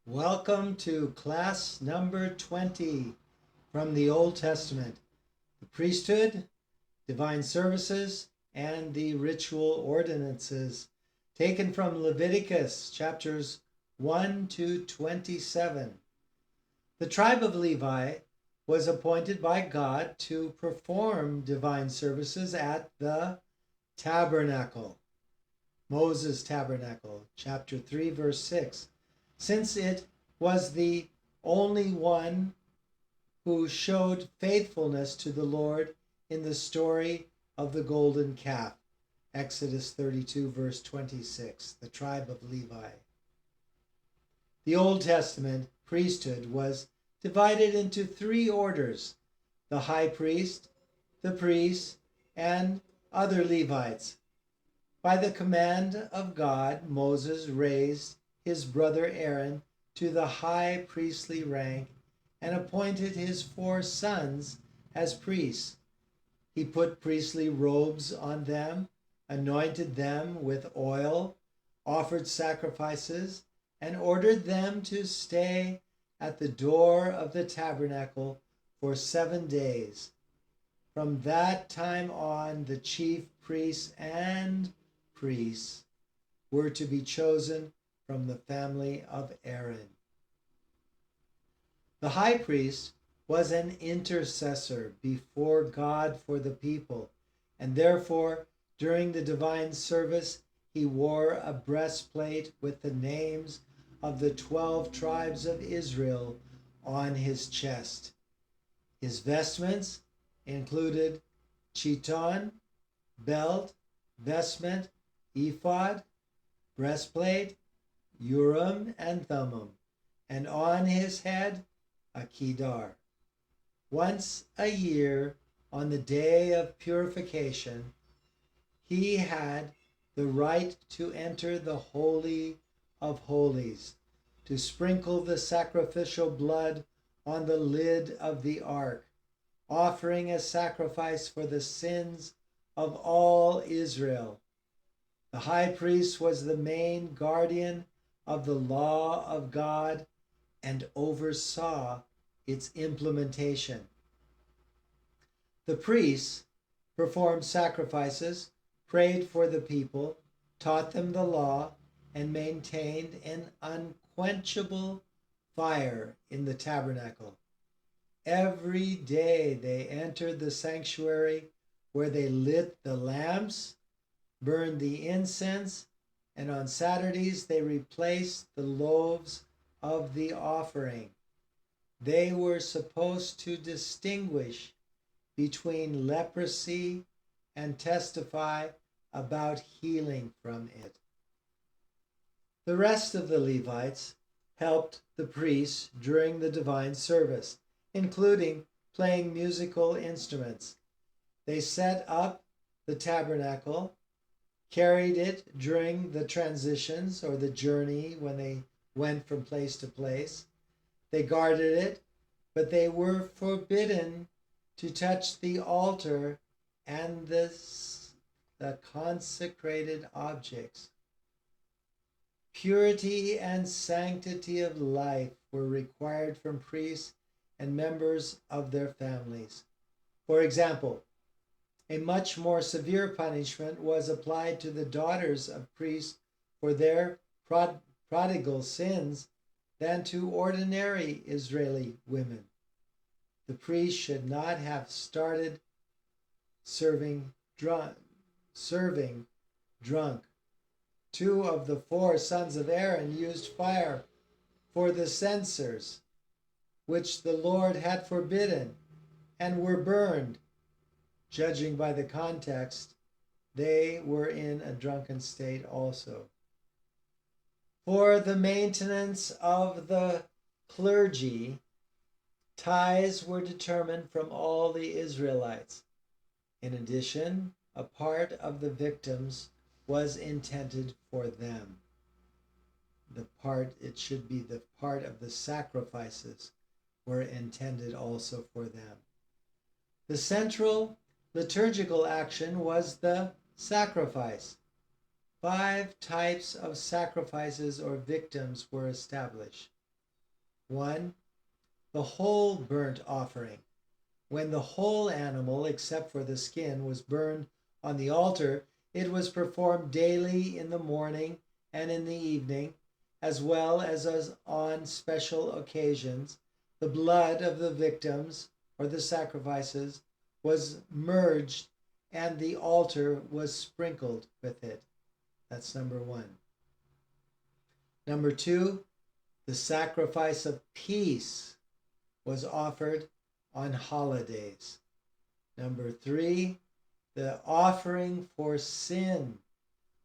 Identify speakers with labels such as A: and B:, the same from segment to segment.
A: Welcome to class number 20 from the Old Testament, the Priesthood, Divine Services, and the Ritual Ordinances, taken from Leviticus chapters 1 to 27. The tribe of Levi was appointed by God to perform divine services at the Tabernacle, Moses' Tabernacle, chapter 3, verse 6. Since it was the only one who showed faithfulness to the Lord in the story of the golden calf, Exodus 32, verse 26, the tribe of Levi. The Old Testament priesthood was divided into three orders: the high priest, the priests, and other Levites. By the command of God, Moses raised his brother Aaron to the high priestly rank and appointed his 4 sons as priests. He put priestly robes on them, anointed them with oil, offered sacrifices, and ordered them to stay at the door of the tabernacle for 7 days. From that time on, the chief priests and priests were to be chosen from the family of Aaron. The high priest was an intercessor before God for the people, and therefore, during the divine service, he wore a breastplate with the names of the 12 tribes of Israel on his chest. His vestments included chiton, belt, vestment, ephod, breastplate, urim and thummim, and on his head a kidar. Once a year, on the day of purification, he had the right to enter the Holy of Holies, to sprinkle the sacrificial blood on the lid of the ark, offering a sacrifice for the sins of all Israel. The high priest was the main guardian of the law of God and oversaw its implementation. The priests performed sacrifices, prayed for the people, taught them the law, and maintained an unquenchable fire in the tabernacle. Every day they entered the sanctuary, where they lit the lamps, burned the incense, and on Saturdays they replaced the loaves of the offering. They were supposed to distinguish between leprosy and testify about healing from it. The rest of the Levites helped the priests during the divine service, including playing musical instruments. They set up the tabernacle, carried it during the transitions or the journey when they went from place to place. They guarded it, but they were forbidden to touch the altar and the consecrated objects. Purity and sanctity of life were required from priests and members of their families. For example, a much more severe punishment was applied to the daughters of priests for their prodigal sins than to ordinary Israeli women. The priest should not have started serving drunk. 2 of the 4 sons of Aaron used fire for the censers, which the Lord had forbidden, and were burned. Judging by the context, they were in a drunken state also. For the maintenance of the clergy, tithes were determined from all the Israelites. In addition, a part of the victims was intended for them. It should be the part of the sacrifices were intended also for them. The central liturgical action was the sacrifice. 5 types of sacrifices or victims were established: 1. The whole burnt offering. When the whole animal, except for the skin, was burned on the altar, it was performed daily in the morning and in the evening, as well as on special occasions. The blood of the victims, or the sacrifices, was merged, and the altar was sprinkled with it. That's number 1. Number 2, the sacrifice of peace was offered on holidays. Number 3, the offering for sin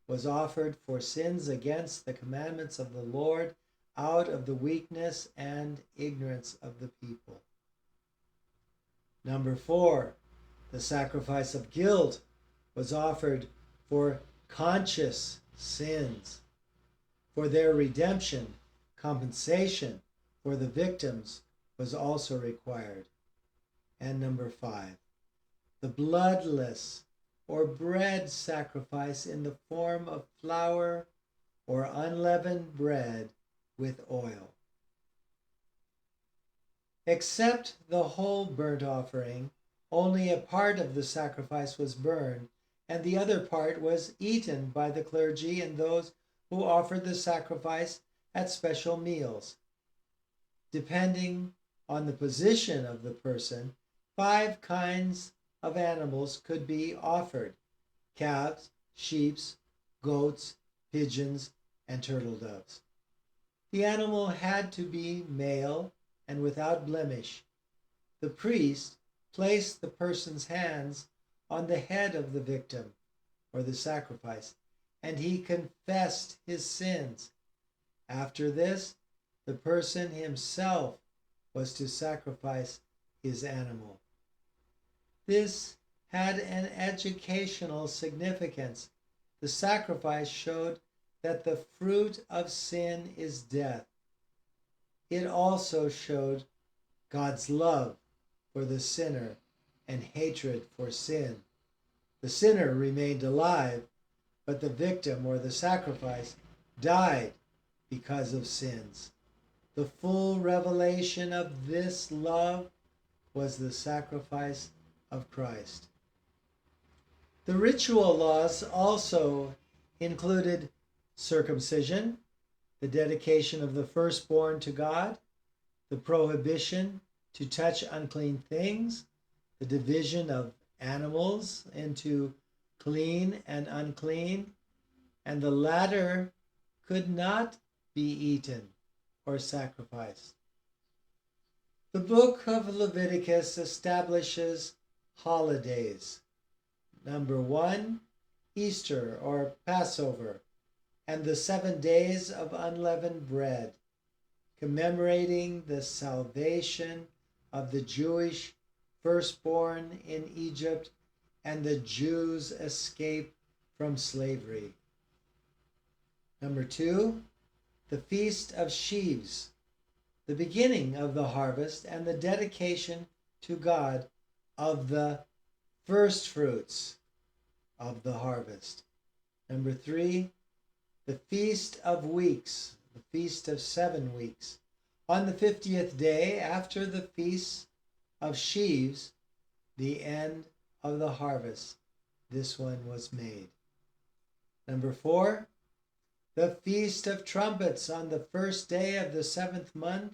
A: was offered for sins against the commandments of the Lord out of the weakness and ignorance of the people. Number 4, the sacrifice of guilt was offered for conscious sins. For their redemption, compensation for the victims was also required. And number 5, the bloodless or bread sacrifice in the form of flour or unleavened bread with oil. Except the whole burnt offering, only a part of the sacrifice was burned, and the other part was eaten by the clergy and those who offered the sacrifice at special meals. Depending on the position of the person, 5 kinds of animals could be offered: calves, sheep, goats, pigeons, and turtle doves. The animal had to be male and without blemish. The priest placed the person's hands on the head of the victim or the sacrifice, and he confessed his sins. After this, the person himself was to sacrifice his animal. This had an educational significance. The sacrifice showed that the fruit of sin is death. It also showed God's love for the sinner and hatred for sin. The sinner remained alive, but the victim or the sacrifice died because of sins. The full revelation of this love was the sacrifice of Christ. The ritual laws also included circumcision, the dedication of the firstborn to God, the prohibition to touch unclean things, the division of animals into clean and unclean, and the latter could not be eaten or sacrificed. The book of Leviticus establishes holidays. Number 1, Easter or Passover, and the 7 days of unleavened bread, commemorating the salvation of the Jewish firstborn in Egypt and the Jews' escape from slavery. Number 2, the Feast of Sheaves, the beginning of the harvest and the dedication to God of the first fruits of the harvest. Number 3, the Feast of Weeks, the Feast of 7 weeks. On the 50th day after the Feast of Sheaves, the end of the harvest, this one was made. Number 4, the Feast of Trumpets on the first day of the 7th month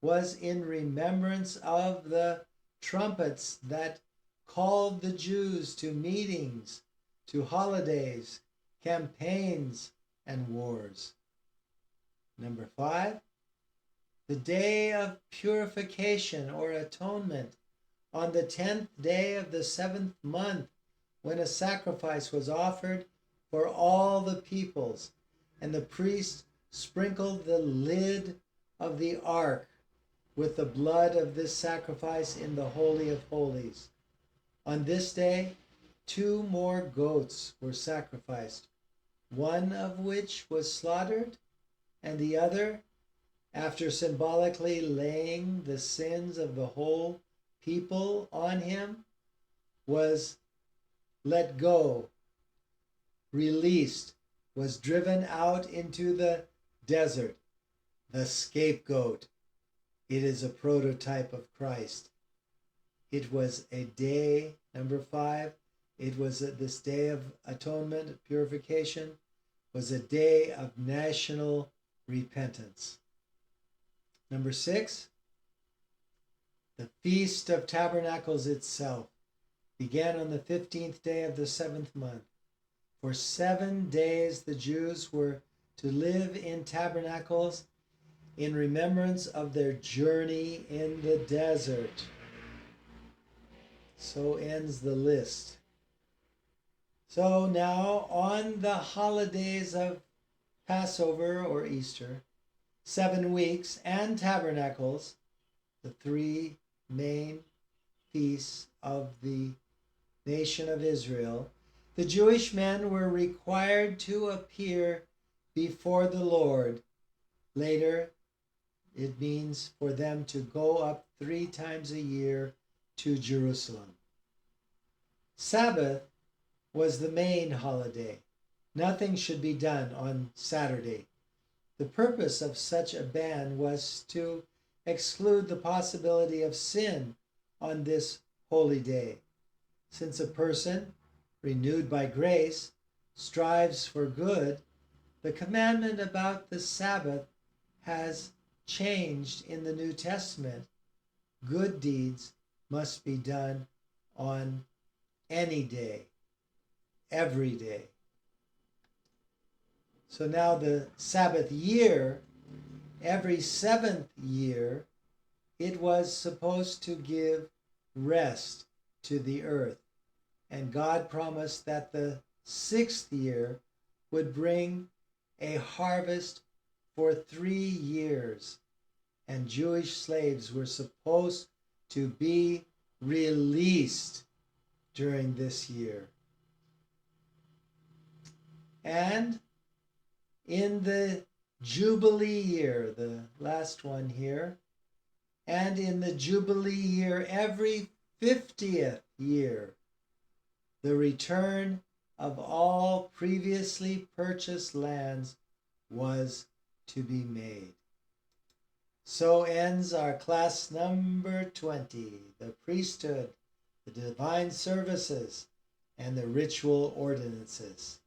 A: was in remembrance of the trumpets that called the Jews to meetings, to holidays, campaigns, and wars. Number 5, the Day of Purification or Atonement on the 10th day of the 7th month, when a sacrifice was offered for all the peoples, and the priest sprinkled the lid of the ark with the blood of this sacrifice in the Holy of Holies. On this day, 2 more goats were sacrificed, one of which was slaughtered, and the other, after symbolically laying the sins of the whole people on him, was let go, released, was driven out into the desert, the scapegoat. It is a prototype of Christ. It was a day, number 5, it was this day of atonement, purification, was a day of national repentance. Number 6, the Feast of Tabernacles itself began on the 15th day of the 7th month. For 7 days the Jews were to live in tabernacles in remembrance of their journey in the desert. So ends the list. So now on the holidays of Passover or Easter, 7 weeks, and tabernacles, the 3 main feasts of the nation of Israel, the Jewish men were required to appear before the Lord. Later, it means for them to go up 3 times a year to Jerusalem. Sabbath was the main holiday. Nothing should be done on Saturday. The purpose of such a ban was to exclude the possibility of sin on this holy day. Since a person, renewed by grace, strives for good, the commandment about the Sabbath has changed in the New Testament. Good deeds must be done on any day, every day. So now the Sabbath year, every 7th year, it was supposed to give rest to the earth. And God promised that the 6th year would bring a harvest for 3 years. And Jewish slaves were supposed to be released during this year. And in the Jubilee year, the last one here, and in the Jubilee year, every 50th year, the return of all previously purchased lands was to be made. So ends our class number 20, the priesthood, the divine services, and the ritual ordinances.